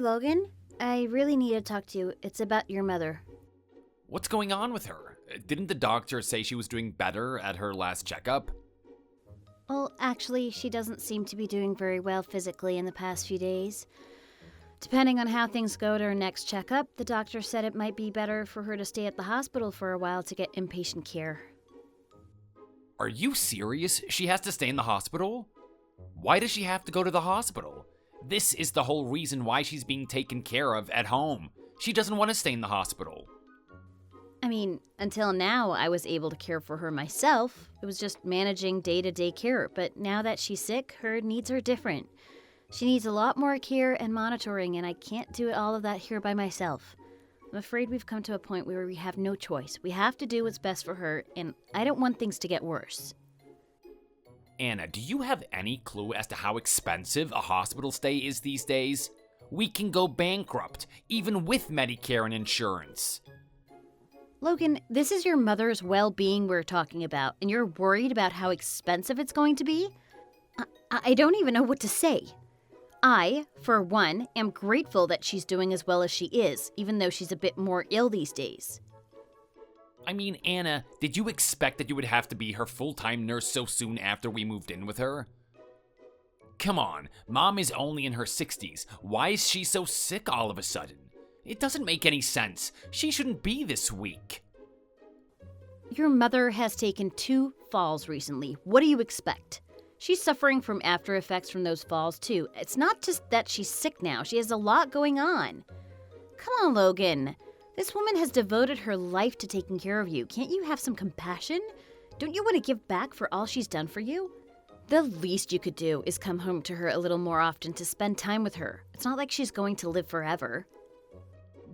Logan. I really need to talk to you. It's about your mother. What's going on with her? Didn't the doctor say she was doing better at her last checkup? Well, actually, she doesn't seem to be doing very well physically in the past few days. Depending on how things go to her next checkup, the doctor said it might be better for her to stay at the hospital for a while to get inpatient care. Are you serious? She has to stay in the hospital? Why does she have to go to the hospital? This is the whole reason why she's being taken care of at home. She doesn't want to stay in the hospital. I mean, until now, I was able to care for her myself. It was just managing day-to-day care, but now that she's sick, her needs are different. She needs a lot more care and monitoring, and I can't do all of that here by myself. I'm afraid we've come to a point where we have no choice. We have to do what's best for her, and I don't want things to get worse. Anna, do you have any clue as to how expensive a hospital stay is these days? We can go bankrupt, even with Medicare and insurance. Logan, this is your mother's well-being we're talking about, and you're worried about how expensive it's going to be? I don't even know what to say. I, for one, am grateful that she's doing as well as she is, even though she's a bit more ill these days. I mean, Anna, did you expect that you would have to be her full-time nurse so soon after we moved in with her? Come on, Mom is only in her 60s. Why is she so sick all of a sudden? It doesn't make any sense. She shouldn't be this weak. Your mother has taken 2 falls recently. What do you expect? She's suffering from after effects from those falls, too. It's not just that she's sick now. She has a lot going on. Come on, Logan. This woman has devoted her life to taking care of you. Can't you have some compassion? Don't you want to give back for all she's done for you? The least you could do is come home to her a little more often to spend time with her. It's not like she's going to live forever.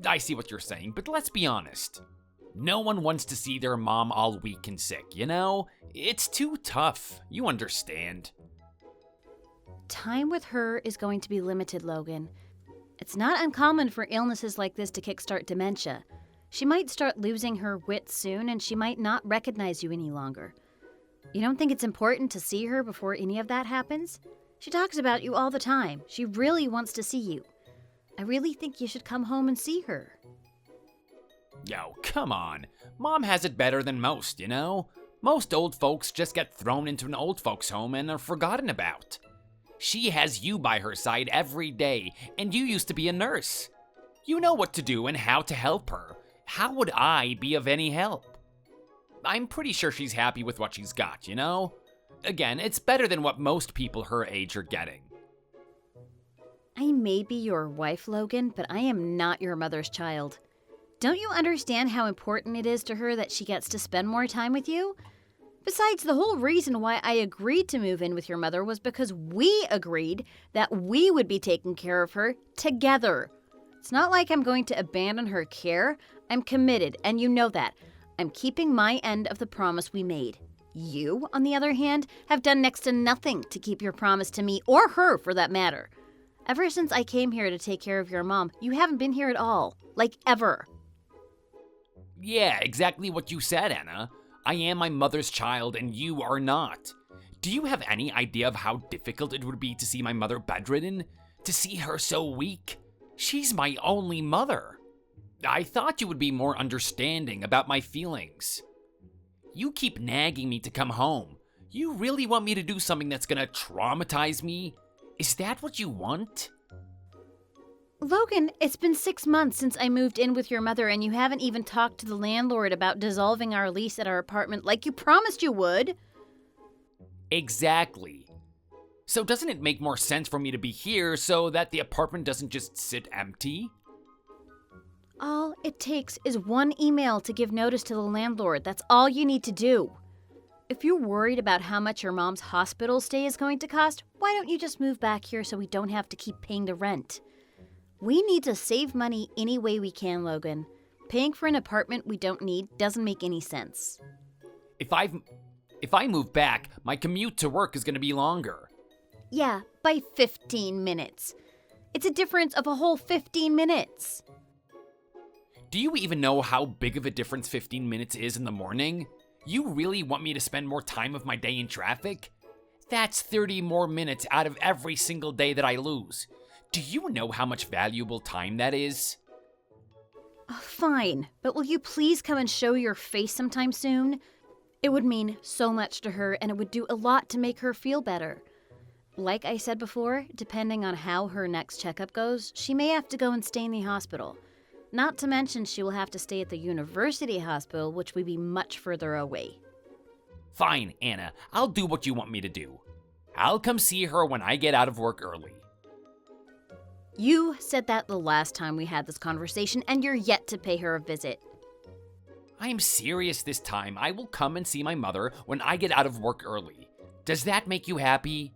I see what you're saying, but let's be honest. No one wants to see their mom all weak and sick, you know? It's too tough. You understand. Time with her is going to be limited, Logan. It's not uncommon for illnesses like this to kickstart dementia. She might start losing her wits soon, and she might not recognize you any longer. You don't think it's important to see her before any of that happens? She talks about you all the time. She really wants to see you. I really think you should come home and see her. Yo, come on. Mom has it better than most, you know? Most old folks just get thrown into an old folks' home and are forgotten about. She has you by her side every day, and you used to be a nurse. You know what to do and how to help her. How would I be of any help? I'm pretty sure she's happy with what she's got, you know? Again, it's better than what most people her age are getting. I may be your wife, Logan, but I am not your mother's child. Don't you understand how important it is to her that she gets to spend more time with you? Besides, the whole reason why I agreed to move in with your mother was because we agreed that we would be taking care of her together. It's not like I'm going to abandon her care. I'm committed, and you know that. I'm keeping my end of the promise we made. You, on the other hand, have done next to nothing to keep your promise to me, or her for that matter. Ever since I came here to take care of your mom, you haven't been here at all. Like, ever. Yeah, exactly what you said, Anna. I am my mother's child, and you are not. Do you have any idea of how difficult it would be to see my mother bedridden? To see her so weak? She's my only mother. I thought you would be more understanding about my feelings. You keep nagging me to come home. You really want me to do something that's gonna traumatize me? Is that what you want? Logan, it's been 6 months since I moved in with your mother, and you haven't even talked to the landlord about dissolving our lease at our apartment like you promised you would. Exactly. So doesn't it make more sense for me to be here so that the apartment doesn't just sit empty? All it takes is one email to give notice to the landlord. That's all you need to do. If you're worried about how much your mom's hospital stay is going to cost, why don't you just move back here so we don't have to keep paying the rent? We need to save money any way we can, Logan. Paying for an apartment we don't need doesn't make any sense. If I move back, my commute to work is going to be longer. Yeah, by 15 minutes. It's a difference of a whole 15 minutes. Do you even know how big of a difference 15 minutes is in the morning? You really want me to spend more time of my day in traffic? That's 30 more minutes out of every single day that I lose. Do you know how much valuable time that is? Fine, but will you please come and show your face sometime soon? It would mean so much to her, and it would do a lot to make her feel better. Like I said before, depending on how her next checkup goes, she may have to go and stay in the hospital. Not to mention she will have to stay at the university hospital, which would be much further away. Fine, Anna, I'll do what you want me to do. I'll come see her when I get out of work early. You said that the last time we had this conversation, and you're yet to pay her a visit. I'm serious this time. I will come and see my mother when I get out of work early. Does that make you happy?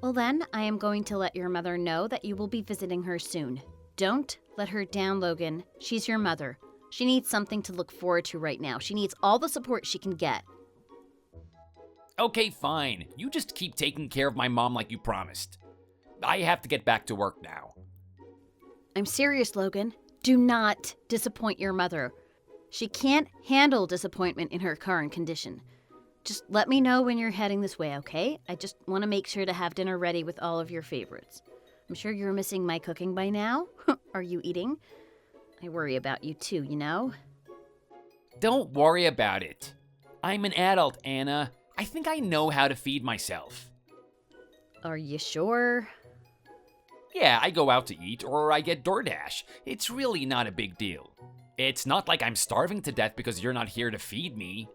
Well then, I am going to let your mother know that you will be visiting her soon. Don't let her down, Logan. She's your mother. She needs something to look forward to right now. She needs all the support she can get. Okay, fine. You just keep taking care of my mom like you promised. I have to get back to work now. I'm serious, Logan. Do not disappoint your mother. She can't handle disappointment in her current condition. Just let me know when you're heading this way, okay? I just want to make sure to have dinner ready with all of your favorites. I'm sure you're missing my cooking by now. Are you eating? I worry about you too, you know? Don't worry about it. I'm an adult, Anna. I think I know how to feed myself. Are you sure? Yeah, I go out to eat or I get DoorDash. It's really not a big deal. It's not like I'm starving to death because you're not here to feed me.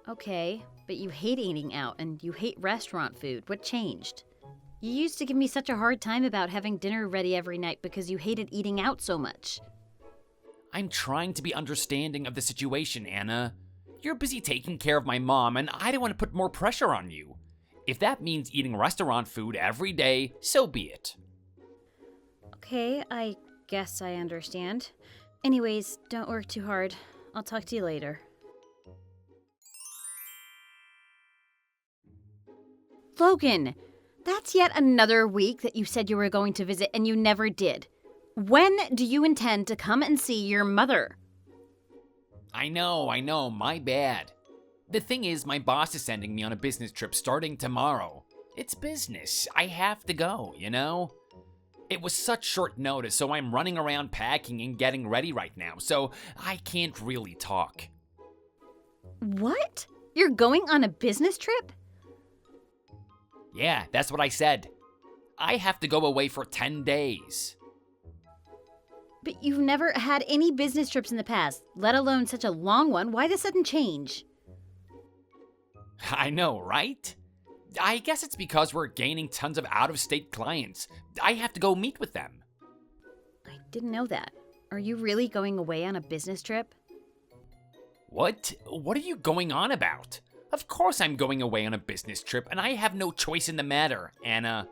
Okay, but you hate eating out and you hate restaurant food. What changed? You used to give me such a hard time about having dinner ready every night because you hated eating out so much. I'm trying to be understanding of the situation, Anna. You're busy taking care of my mom, and I don't want to put more pressure on you. If that means eating restaurant food every day, so be it. Okay, I guess I understand. Anyways, don't work too hard. I'll talk to you later. Logan, that's yet another week that you said you were going to visit and you never did. When do you intend to come and see your mother? I know, my bad. The thing is, my boss is sending me on a business trip starting tomorrow. It's business. I have to go, you know? It was such short notice, so I'm running around packing and getting ready right now, so I can't really talk. What? You're going on a business trip? Yeah, that's what I said. I have to go away for 10 days. But you've never had any business trips in the past, let alone such a long one. Why the sudden change? I know, right? I guess it's because we're gaining tons of out-of-state clients. I have to go meet with them. I didn't know that. Are you really going away on a business trip? What? What are you going on about? Of course I'm going away on a business trip, and I have no choice in the matter, Anna.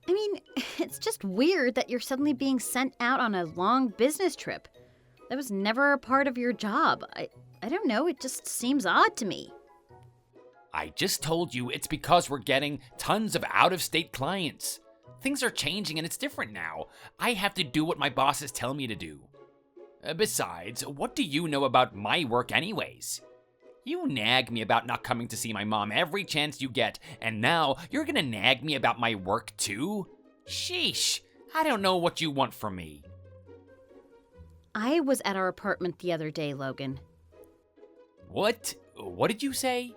I mean, it's just weird that you're suddenly being sent out on a long business trip. That was never a part of your job. I don't know, it just seems odd to me. I just told you it's because we're getting tons of out-of-state clients. Things are changing and it's different now. I have to do what my bosses tell me to do. Besides, what do you know about my work anyways? You nag me about not coming to see my mom every chance you get, and now you're gonna nag me about my work too? Sheesh, I don't know what you want from me. I was at our apartment the other day, Logan. What? What did you say?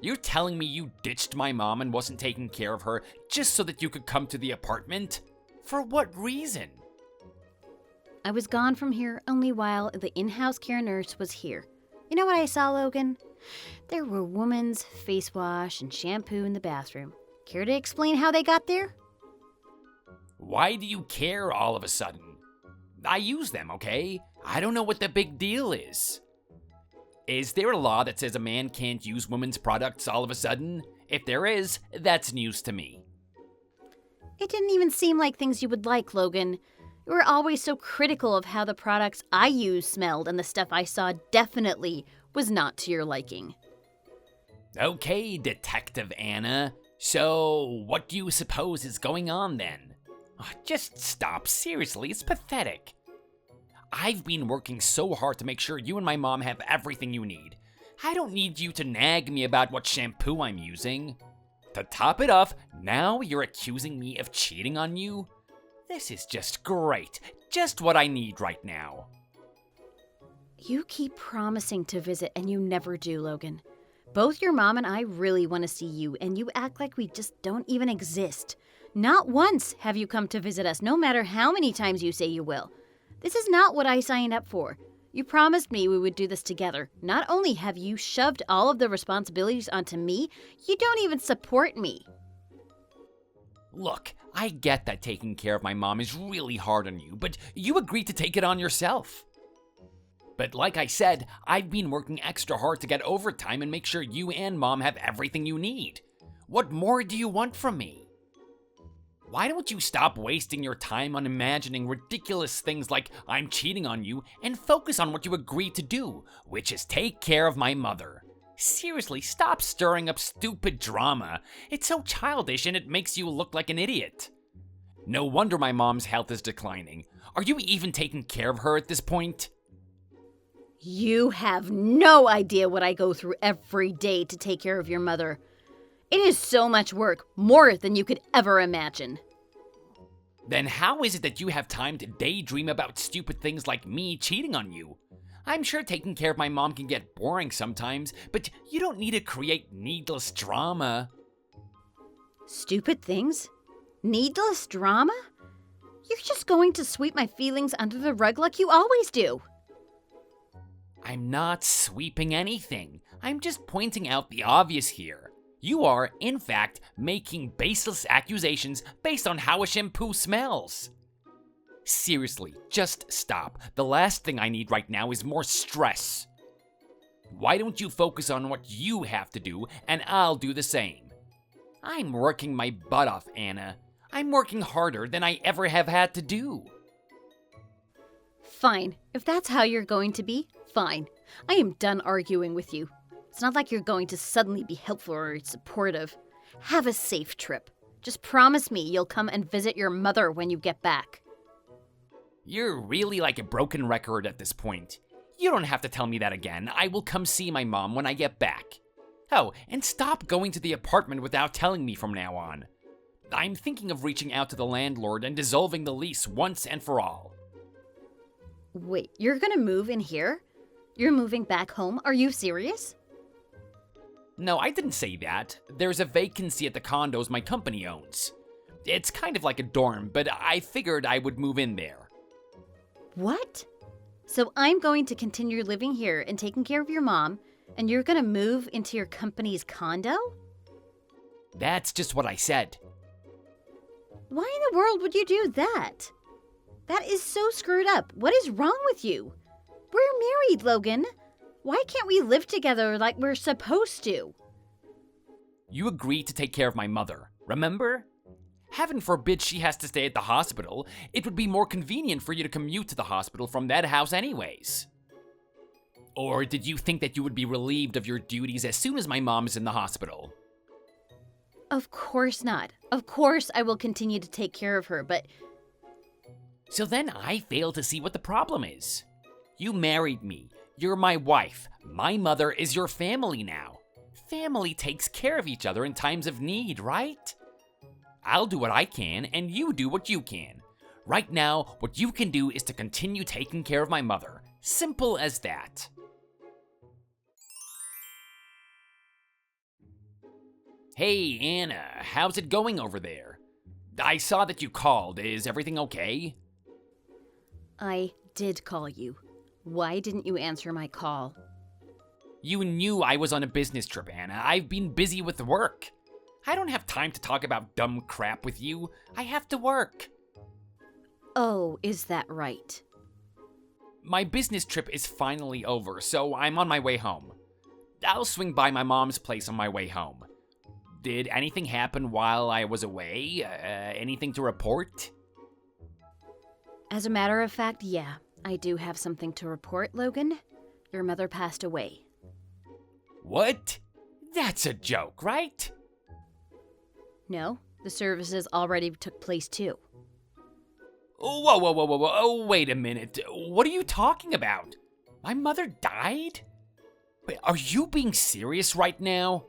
You're telling me you ditched my mom and wasn't taking care of her just so that you could come to the apartment? For what reason? I was gone from here only while the in-house care nurse was here. You know what I saw, Logan? There were women's face wash and shampoo in the bathroom. Care to explain how they got there? Why do you care all of a sudden? I use them, okay? I don't know what the big deal is. Is there a law that says a man can't use women's products all of a sudden? If there is, that's news to me. It didn't even seem like things you would like, Logan. You were always so critical of how the products I used smelled, and the stuff I saw definitely was not to your liking. Okay, Detective Anna. So, what do you suppose is going on then? Oh, just stop, seriously, it's pathetic. I've been working so hard to make sure you and my mom have everything you need. I don't need you to nag me about what shampoo I'm using. To top it off, now you're accusing me of cheating on you? This is just great. Just what I need right now. You keep promising to visit and you never do, Logan. Both your mom and I really want to see you, and you act like we just don't even exist. Not once have you come to visit us, no matter how many times you say you will. This is not what I signed up for. You promised me we would do this together. Not only have you shoved all of the responsibilities onto me, you don't even support me. Look, I get that taking care of my mom is really hard on you, but you agreed to take it on yourself. But like I said, I've been working extra hard to get overtime and make sure you and Mom have everything you need. What more do you want from me? Why don't you stop wasting your time on imagining ridiculous things like I'm cheating on you and focus on what you agreed to do, which is take care of my mother? Seriously, stop stirring up stupid drama. It's so childish and it makes you look like an idiot. No wonder my mom's health is declining. Are you even taking care of her at this point? You have no idea what I go through every day to take care of your mother. It is so much work, more than you could ever imagine. Then how is it that you have time to daydream about stupid things like me cheating on you? I'm sure taking care of my mom can get boring sometimes, but you don't need to create needless drama. Stupid things? Needless drama? You're just going to sweep my feelings under the rug like you always do. I'm not sweeping anything. I'm just pointing out the obvious here. You are, in fact, making baseless accusations based on how a shampoo smells. Seriously, just stop. The last thing I need right now is more stress. Why don't you focus on what you have to do, and I'll do the same. I'm working my butt off, Anna. I'm working harder than I ever have had to do. Fine. If that's how you're going to be, fine. I am done arguing with you. It's not like you're going to suddenly be helpful or supportive. Have a safe trip. Just promise me you'll come and visit your mother when you get back. You're really like a broken record at this point. You don't have to tell me that again. I will come see my mom when I get back. Oh, and stop going to the apartment without telling me from now on. I'm thinking of reaching out to the landlord and dissolving the lease once and for all. Wait, you're gonna move in here? You're moving back home? Are you serious? No, I didn't say that. There's a vacancy at the condos my company owns. It's kind of like a dorm, but I figured I would move in there. What? So I'm going to continue living here and taking care of your mom, and you're gonna move into your company's condo? That's just what I said. Why in the world would you do that? That is so screwed up. What is wrong with you? We're married, Logan. Why can't we live together like we're supposed to? You agreed to take care of my mother, remember? Heaven forbid she has to stay at the hospital. It would be more convenient for you to commute to the hospital from that house anyways. Or did you think that you would be relieved of your duties as soon as my mom is in the hospital? Of course not. Of course I will continue to take care of her, but... So then I fail to see what the problem is. You married me. You're my wife. My mother is your family now. Family takes care of each other in times of need, right? I'll do what I can, and you do what you can. Right now, what you can do is to continue taking care of my mother. Simple as that. Hey, Anna, how's it going over there? I saw that you called. Is everything okay? I did call you. Why didn't you answer my call? You knew I was on a business trip, Anna. I've been busy with work. I don't have time to talk about dumb crap with you. I have to work. Oh, is that right? My business trip is finally over, so I'm on my way home. I'll swing by my mom's place on my way home. Did anything happen while I was away? Anything to report? As a matter of fact, yeah. I do have something to report, Logan. Your mother passed away. What? That's a joke, right? No, the services already took place too. Whoa, whoa, whoa, whoa, whoa. Oh, wait a minute. What are you talking about? My mother died? Wait, are you being serious right now?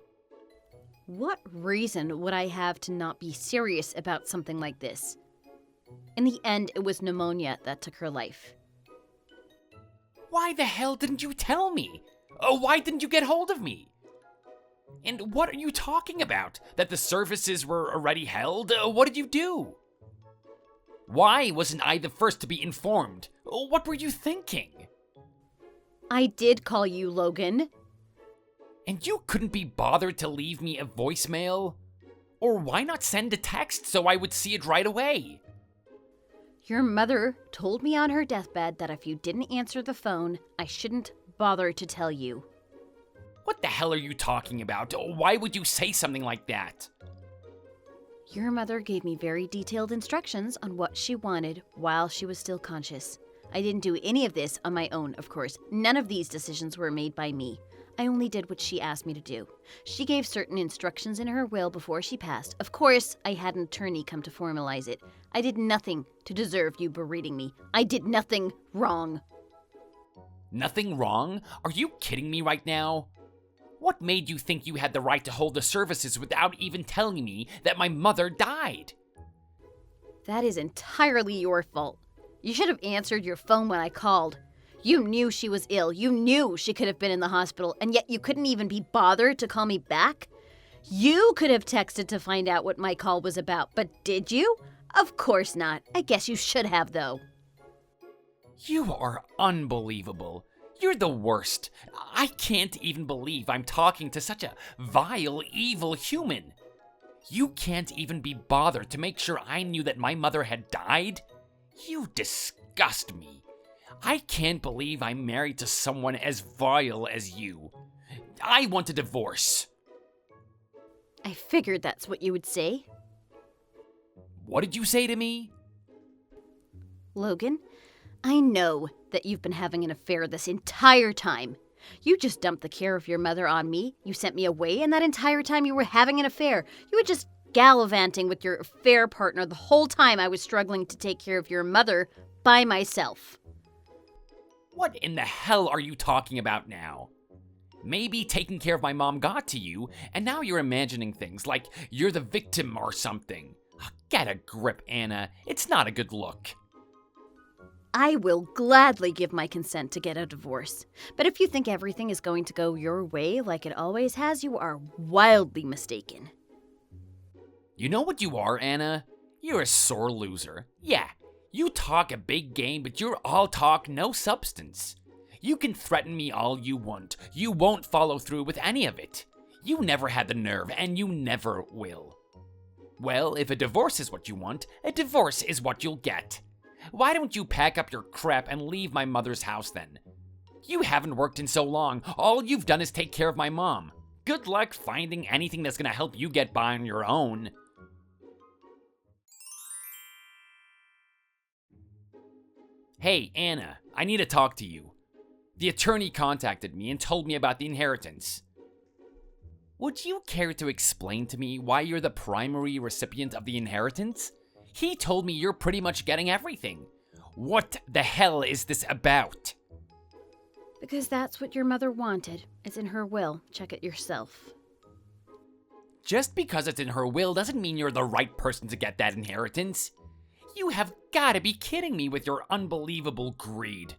What reason would I have to not be serious about something like this? In the end, it was pneumonia that took her life. Why the hell didn't you tell me? Why didn't you get hold of me? And what are you talking about? That the services were already held? What did you do? Why wasn't I the first to be informed? What were you thinking? I did call you, Logan. And you couldn't be bothered to leave me a voicemail? Or why not send a text so I would see it right away? Your mother told me on her deathbed that if you didn't answer the phone, I shouldn't bother to tell you. What the hell are you talking about? Why would you say something like that? Your mother gave me very detailed instructions on what she wanted while she was still conscious. I didn't do any of this on my own, of course. None of these decisions were made by me. I only did what she asked me to do. She gave certain instructions in her will before she passed. Of course, I had an attorney come to formalize it. I did nothing to deserve you berating me. I did nothing wrong. Nothing wrong? Are you kidding me right now? What made you think you had the right to hold the services without even telling me that my mother died? That is entirely your fault. You should have answered your phone when I called. You knew she was ill. You knew she could have been in the hospital, and yet you couldn't even be bothered to call me back? You could have texted to find out what my call was about, but did you? Of course not. I guess you should have, though. You are unbelievable. You're the worst. I can't even believe I'm talking to such a vile, evil human. You can't even be bothered to make sure I knew that my mother had died? You disgust me. I can't believe I'm married to someone as vile as you. I want a divorce. I figured that's what you would say. What did you say to me? Logan, I know that you've been having an affair this entire time. You just dumped the care of your mother on me. You sent me away, and that entire time you were having an affair. You were just gallivanting with your affair partner the whole time I was struggling to take care of your mother by myself. What in the hell are you talking about now? Maybe taking care of my mom got to you, and now you're imagining things like you're the victim or something. Get a grip, Anna. It's not a good look. I will gladly give my consent to get a divorce. But if you think everything is going to go your way like it always has, you are wildly mistaken. You know what you are, Anna? You're a sore loser. Yeah, you talk a big game, but you're all talk, no substance. You can threaten me all you want. You won't follow through with any of it. You never had the nerve, and you never will. Well, if a divorce is what you want, a divorce is what you'll get. Why don't you pack up your crap and leave my mother's house then? You haven't worked in so long. All you've done is take care of my mom. Good luck finding anything that's gonna help you get by on your own. Hey, Anna, I need to talk to you. The attorney contacted me and told me about the inheritance. Would you care to explain to me why you're the primary recipient of the inheritance? He told me you're pretty much getting everything. What the hell is this about? Because that's what your mother wanted. It's in her will. Check it yourself. Just because it's in her will doesn't mean you're the right person to get that inheritance. You have gotta be kidding me with your unbelievable greed.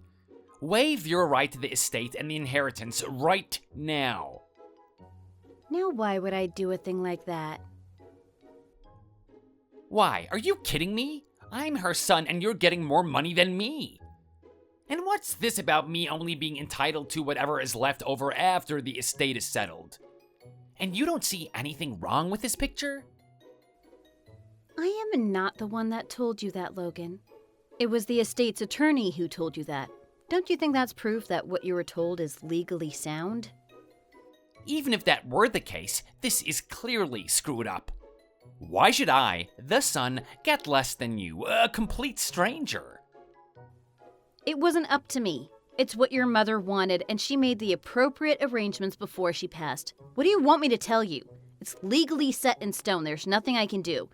Waive your right to the estate and the inheritance right now. Now why would I do a thing like that? Why? Are you kidding me? I'm her son and you're getting more money than me. And what's this about me only being entitled to whatever is left over after the estate is settled? And you don't see anything wrong with this picture? I am not the one that told you that, Logan. It was the estate's attorney who told you that. Don't you think that's proof that what you were told is legally sound? Even if that were the case, this is clearly screwed up. Why should I, the son, get less than you, a complete stranger? It wasn't up to me. It's what your mother wanted, and she made the appropriate arrangements before she passed. What do you want me to tell you? It's legally set in stone. There's nothing I can do.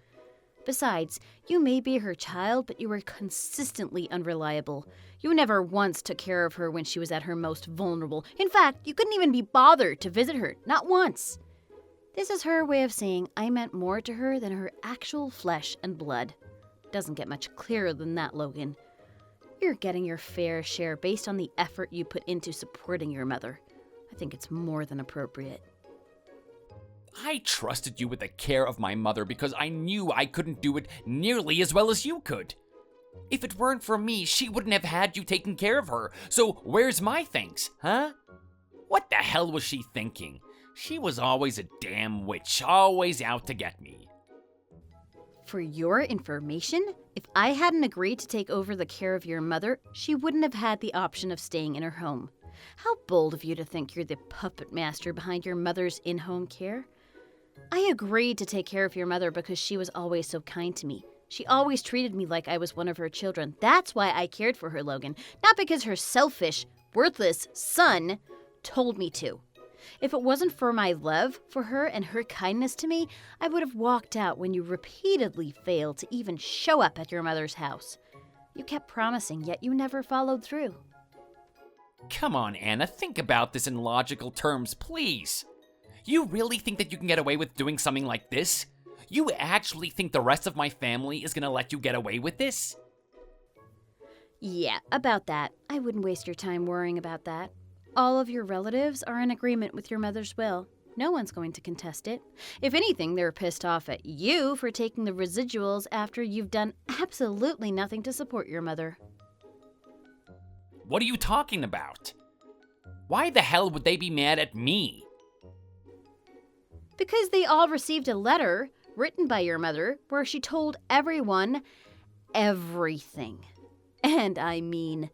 Besides, you may be her child, but you were consistently unreliable. You never once took care of her when she was at her most vulnerable. In fact, you couldn't even be bothered to visit her, not once. This is her way of saying I meant more to her than her actual flesh and blood. Doesn't get much clearer than that, Logan. You're getting your fair share based on the effort you put into supporting your mother. I think it's more than appropriate. I trusted you with the care of my mother because I knew I couldn't do it nearly as well as you could. If it weren't for me, she wouldn't have had you taking care of her. So where's my thanks, huh? What the hell was she thinking? She was always a damn witch, always out to get me. For your information, if I hadn't agreed to take over the care of your mother, she wouldn't have had the option of staying in her home. How bold of you to think you're the puppet master behind your mother's in-home care. I agreed to take care of your mother because she was always so kind to me. She always treated me like I was one of her children. That's why I cared for her, Logan. Not because her selfish, worthless son told me to. If it wasn't for my love for her and her kindness to me, I would have walked out when you repeatedly failed to even show up at your mother's house. You kept promising, yet you never followed through. Come on, Anna, think about this in logical terms, please. You really think that you can get away with doing something like this? You actually think the rest of my family is gonna let you get away with this? Yeah, about that. I wouldn't waste your time worrying about that. All of your relatives are in agreement with your mother's will. No one's going to contest it. If anything, they're pissed off at you for taking the residuals after you've done absolutely nothing to support your mother. What are you talking about? Why the hell would they be mad at me? Because they all received a letter written by your mother where she told everyone everything. And I mean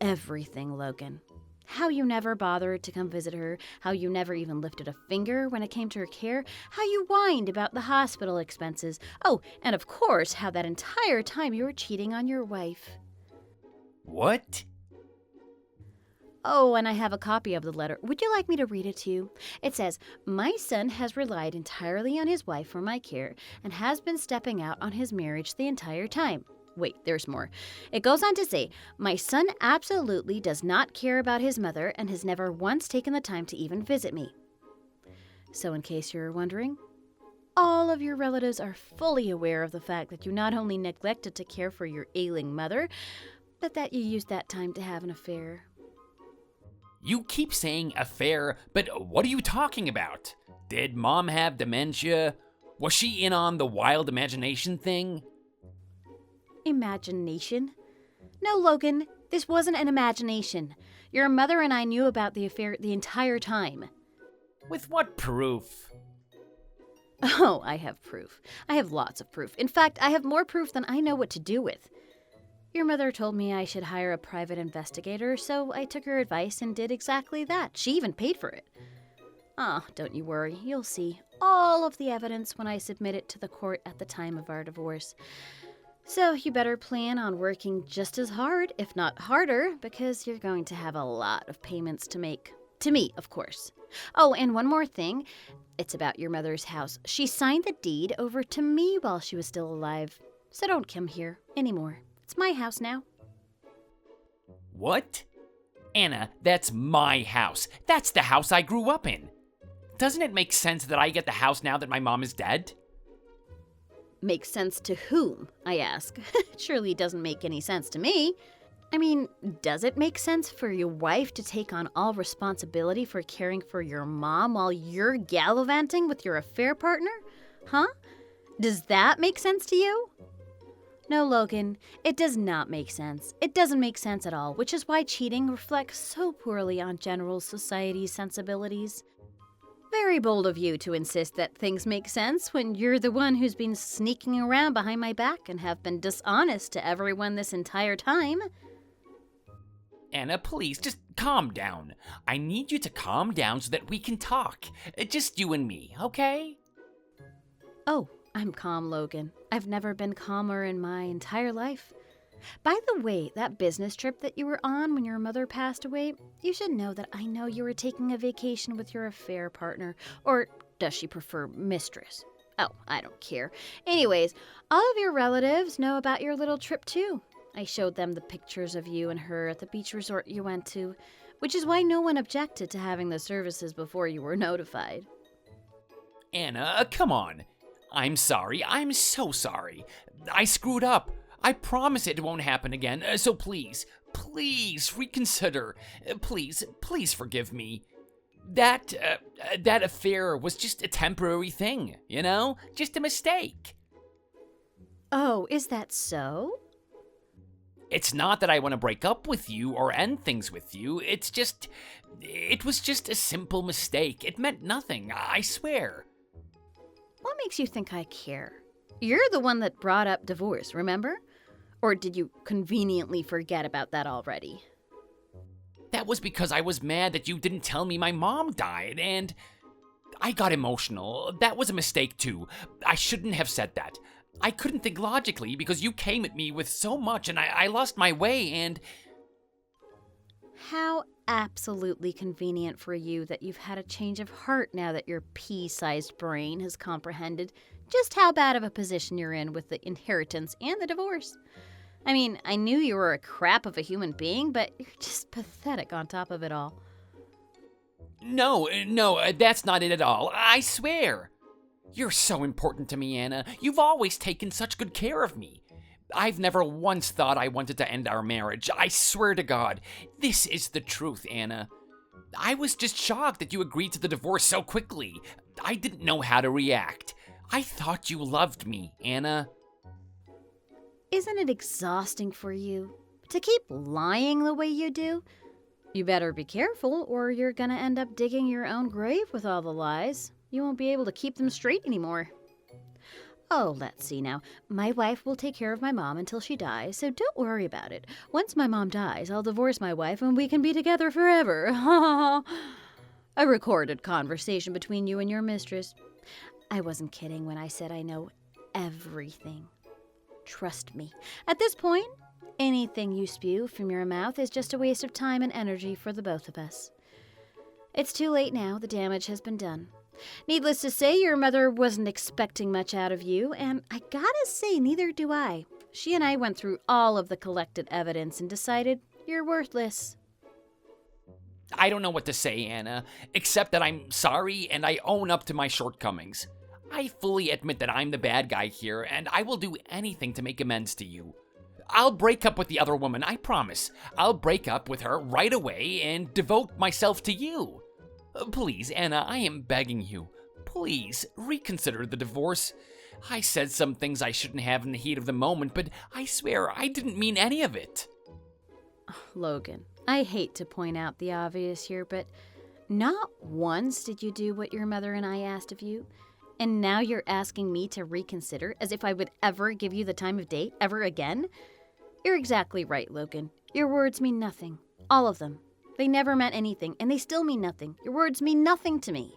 everything, Logan. How you never bothered to come visit her, how you never even lifted a finger when it came to her care, how you whined about the hospital expenses. Oh, and of course, how that entire time you were cheating on your wife. What? Oh, and I have a copy of the letter. Would you like me to read it to you? It says, "My son has relied entirely on his wife for my care and has been stepping out on his marriage the entire time." Wait, there's more. It goes on to say, "My son absolutely does not care about his mother and has never once taken the time to even visit me." So in case you're wondering, all of your relatives are fully aware of the fact that you not only neglected to care for your ailing mother, but that you used that time to have an affair. You keep saying affair, but what are you talking about? Did Mom have dementia? Was she in on the wild imagination thing? Imagination? No, Logan, this wasn't an imagination. Your mother and I knew about the affair the entire time. With what proof? Oh, I have proof. I have lots of proof. In fact, I have more proof than I know what to do with. Your mother told me I should hire a private investigator, so I took her advice and did exactly that. She even paid for it. Ah, don't you worry. You'll see all of the evidence when I submit it to the court at the time of our divorce. So you better plan on working just as hard, if not harder, because you're going to have a lot of payments to make. To me, of course. Oh, and one more thing. It's about your mother's house. She signed the deed over to me while she was still alive. So don't come here anymore. It's my house now. What? Anna, that's my house. That's the house I grew up in. Doesn't it make sense that I get the house now that my mom is dead? Makes sense to whom, I ask. Surely it doesn't make any sense to me. I mean, does it make sense for your wife to take on all responsibility for caring for your mom while you're gallivanting with your affair partner? Huh? Does that make sense to you? No, Logan, it does not make sense. It doesn't make sense at all, which is why cheating reflects so poorly on general society's sensibilities. Very bold of you to insist that things make sense when you're the one who's been sneaking around behind my back and have been dishonest to everyone this entire time. Anna, please, just calm down. I need you to calm down so that we can talk. Just you and me, okay? Oh, I'm calm, Logan. I've never been calmer in my entire life. By the way, that business trip that you were on when your mother passed away, you should know that I know you were taking a vacation with your affair partner. Or does she prefer mistress? Oh, I don't care. Anyways, all of your relatives know about your little trip too. I showed them the pictures of you and her at the beach resort you went to, which is why no one objected to having the services before you were notified. Anna, come on. I'm sorry. I'm so sorry. I screwed up. I promise it won't happen again. So please, please reconsider. Please forgive me. That affair was just a temporary thing, you know? Just a mistake. Oh, is that so? It's not that I want to break up with you or end things with you. It was just a simple mistake. It meant nothing, I swear. What makes you think I care? You're the one that brought up divorce, remember? Or did you conveniently forget about that already? That was because I was mad that you didn't tell me my mom died, and I got emotional. That was a mistake too. I shouldn't have said that. I couldn't think logically because you came at me with so much and I lost my way and... How absolutely convenient for you that you've had a change of heart now that your pea-sized brain has comprehended just how bad of a position you're in with the inheritance and the divorce. I mean, I knew you were a crap of a human being, but you're just pathetic on top of it all. No, that's not it at all. I swear. You're so important to me, Anna. You've always taken such good care of me. I've never once thought I wanted to end our marriage. I swear to God. This is the truth, Anna. I was just shocked that you agreed to the divorce so quickly. I didn't know how to react. I thought you loved me, Anna. Isn't it exhausting for you to keep lying the way you do? You better be careful or you're gonna end up digging your own grave with all the lies. You won't be able to keep them straight anymore. Oh, let's see now. My wife will take care of my mom until she dies, so don't worry about it. Once my mom dies, I'll divorce my wife and we can be together forever. A recorded conversation between you and your mistress. I wasn't kidding when I said I know everything. Trust me. At this point, anything you spew from your mouth is just a waste of time and energy for the both of us. It's too late now. The damage has been done. Needless to say, your mother wasn't expecting much out of you, and I gotta say, neither do I. She and I went through all of the collected evidence and decided you're worthless. I don't know what to say, Anna, except that I'm sorry and I own up to my shortcomings. I fully admit that I'm the bad guy here, and I will do anything to make amends to you. I'll break up with the other woman, I promise. I'll break up with her right away and devote myself to you. Please, Anna, I am begging you. Please, reconsider the divorce. I said some things I shouldn't have in the heat of the moment, but I swear I didn't mean any of it. Logan, I hate to point out the obvious here, but not once did you do what your mother and I asked of you. And now you're asking me to reconsider as if I would ever give you the time of day ever again? You're exactly right, Logan. Your words mean nothing. All of them. They never meant anything, and they still mean nothing. Your words mean nothing to me.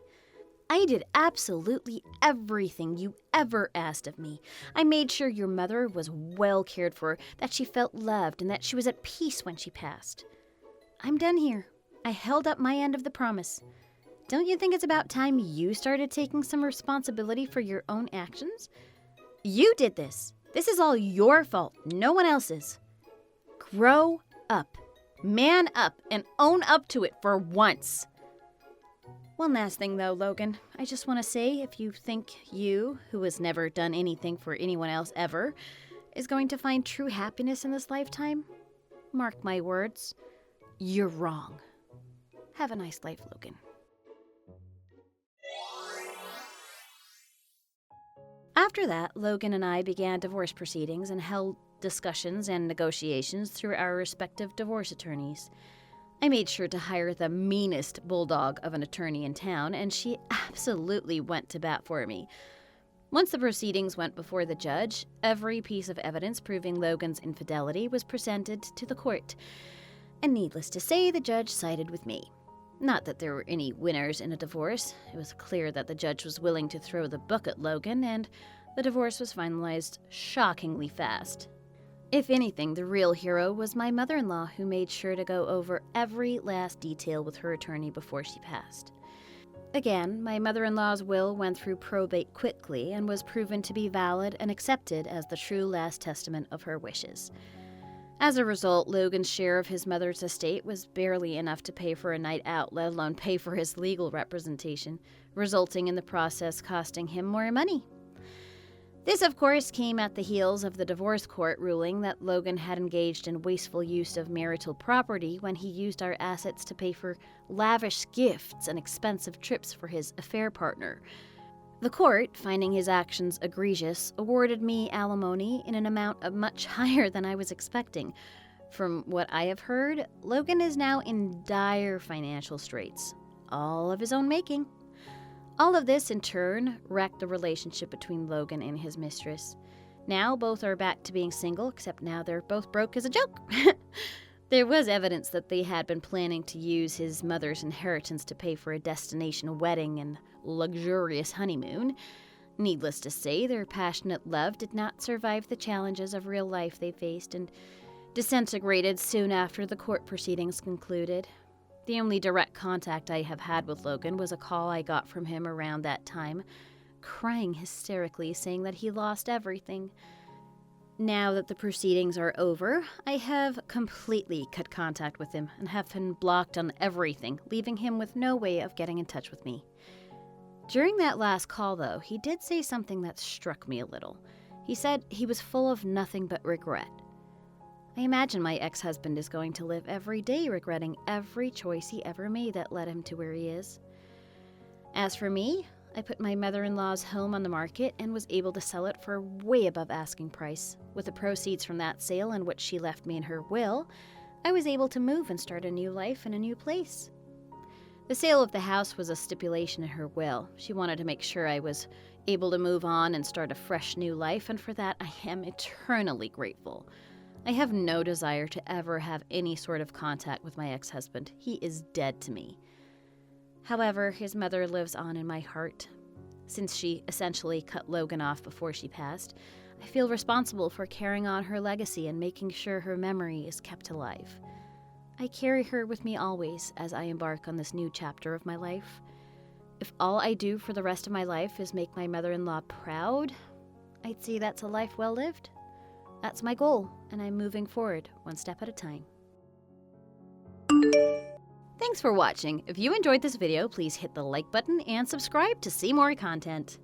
I did absolutely everything you ever asked of me. I made sure your mother was well cared for, that she felt loved, and that she was at peace when she passed. I'm done here. I held up my end of the promise. Don't you think it's about time you started taking some responsibility for your own actions? You did this. This is all your fault, no one else's. Grow up. Man up and own up to it for once. One last thing though, Logan. I just want to say, if you think you, who has never done anything for anyone else ever, is going to find true happiness in this lifetime, mark my words, you're wrong. Have a nice life, Logan. After that, Logan and I began divorce proceedings and held discussions and negotiations through our respective divorce attorneys. I made sure to hire the meanest bulldog of an attorney in town, and she absolutely went to bat for me. Once the proceedings went before the judge, every piece of evidence proving Logan's infidelity was presented to the court. And needless to say, the judge sided with me. Not that there were any winners in a divorce. It was clear that the judge was willing to throw the book at Logan, and the divorce was finalized shockingly fast. If anything, the real hero was my mother-in-law, who made sure to go over every last detail with her attorney before she passed. Again, my mother-in-law's will went through probate quickly and was proven to be valid and accepted as the true last testament of her wishes. As a result, Logan's share of his mother's estate was barely enough to pay for a night out, let alone pay for his legal representation, resulting in the process costing him more money. This, of course, came at the heels of the divorce court ruling that Logan had engaged in wasteful use of marital property when he used our assets to pay for lavish gifts and expensive trips for his affair partner. The court, finding his actions egregious, awarded me alimony in an amount much higher than I was expecting. From what I have heard, Logan is now in dire financial straits, all of his own making. All of this, in turn, wrecked the relationship between Logan and his mistress. Now both are back to being single, except now they're both broke as a joke. There was evidence that they had been planning to use his mother's inheritance to pay for a destination wedding and luxurious honeymoon. Needless to say, their passionate love did not survive the challenges of real life they faced and disintegrated soon after the court proceedings concluded. The only direct contact I have had with Logan was a call I got from him around that time, crying hysterically, saying that he lost everything. Now that the proceedings are over, I have completely cut contact with him and have been blocked on everything, leaving him with no way of getting in touch with me. During that last call, though, he did say something that struck me a little. He said he was full of nothing but regret. I imagine my ex-husband is going to live every day regretting every choice he ever made that led him to where he is. As for me, I put my mother-in-law's home on the market and was able to sell it for way above asking price. With the proceeds from that sale and what she left me in her will, I was able to move and start a new life in a new place. The sale of the house was a stipulation in her will. She wanted to make sure I was able to move on and start a fresh new life, and for that I am eternally grateful. I have no desire to ever have any sort of contact with my ex-husband. He is dead to me. However, his mother lives on in my heart. Since she essentially cut Logan off before she passed, I feel responsible for carrying on her legacy and making sure her memory is kept alive. I carry her with me always as I embark on this new chapter of my life. If all I do for the rest of my life is make my mother-in-law proud, I'd say that's a life well lived. That's my goal, and I'm moving forward one step at a time. Thanks for watching. If you enjoyed this video, please hit the like button and subscribe to see more content.